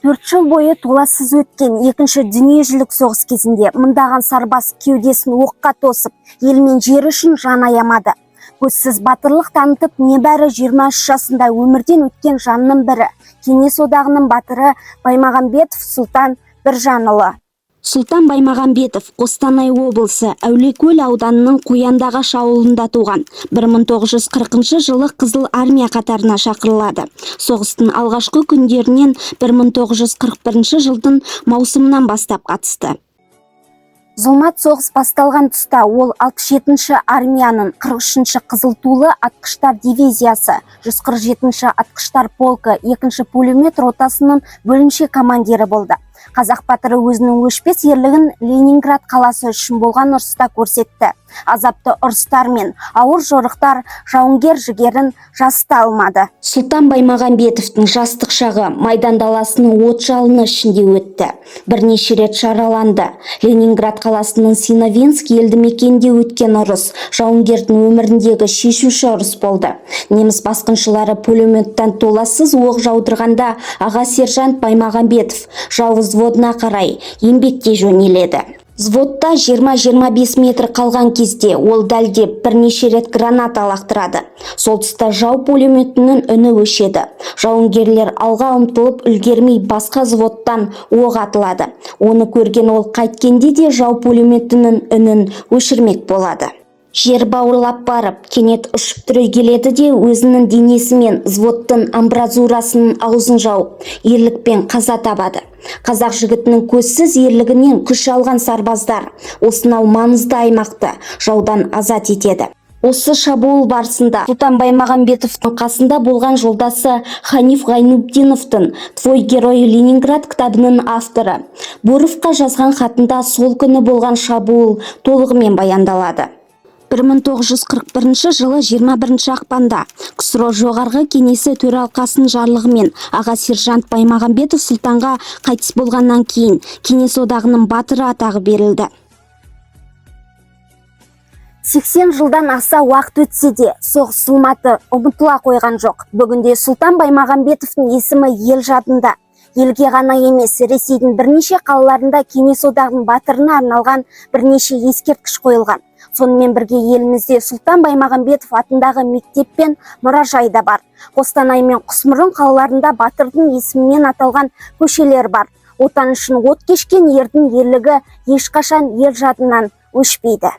4 жыл бойы толассыз өткен екінші дүниежүзілік соғыс кезінде мыңдаған сарбаз кеудесін оққа тосып, ел мен жер үшін жан аямады. Көзсіз батырлық танытып, небәрі 23 жасында өмірден өткен жанның бірі, Кеңес одағының батыры Баймағамбетов Сұлтан Біржанұлы. Сұлтан Баймағамбетов Қостанай облысы Әулиекөл ауданының Қояндағаш ауылында туған. 1940 жылы Қызыл армия қатарына шақырылады. Соғыстың алғашқы күндерінен 1941 жылдың маусымынан бастап қатысты. Зұлмат соғыс басталған тұста ол 67-ші армияның 43-ші Қызыл тулы атқыштар дивизиясы, 147-ші атқыштар полкі 2-ші пулемет ротасының бөлімше командирі болды. Қазақ батыры өзінің өшпес ерлігін Ленинград қаласы үшін болған ұрыста көрсетті. Азапты ұрыстар мен ауыр жорықтар жауынгер жігерін жасыта алмады. Сұлтан Баймағамбетовтың жастық шағы Майдан даласының от жалыны ішінде өтті. Бірнеше рет жараланды. Ленинград қаласының Синовинск елді мекенде өткен ұрыс жауынгердің өміріндегі шешуші ұрыс болды. Неміс басқыншылары пулеметтен толассыз оқ жаудырғанда аға сержант Баймағамбетов жау взводына қарай еңбекке жөнеледі. Взводта 20-25 метр қалған кезде ол дәлдеп бірнеше рет граната лақтырады. Сол тұста жау пулеметінің үні өшеді. Жауынгерлер алға ұмтылып үлгермей басқа взводтан оқ атылады. Оны көрген ол қайткенде де жау пулеметінің үнін өшірмек болады. Жер бауырлап барып, кенет ұшып түрегеледі де өзінің денесімен взводтың амбразурасының аузын жауып, ерлікпен қаза табады. Қазақ жігітінің көзсіз ерлігінен күш алған сарбаздар осынау маңызды аймақты жаудан азат етеді. Осы шабуыл барысында Сұлтан Баймағамбетовтың қасында болған жолдасы Ханиф Ғайнутдиновтың «Твой герой Ленинград» кітабының авторы Буровқа жазған хатында сол күні болған шабуыл толығымен баяндалады. 1941 жылы 21 ақпанда КСРО жоғарғы кеңесі төралқасының жарлығымен аға сержант Баймағамбетов Сұлтанға қайтыс болғаннан кейін Кеңес одағының батыры атағы берілді. 80 жылдан аса уақыт өтсе де, соғыс зұлматы ұмытыла қойған жоқ. Бүгінде Сұлтан Баймағамбетовтың есімі ел жадында. Елге ғана емес, Ресейдің бірнеше қалаларында Кеңес одағының батырына арналған бірнеше ескерткіш қойылған. Сонымен бірге елімізде Сұлтан Баймағамбетов атындағы мектеп пен мұражай да бар. Қостанай мен Құсмұрын қалаларында батырдың есімімен аталған көшелер бар. Отан үшін от кешкен ердің ерлігі ешқашан ел жадынан өшпейді.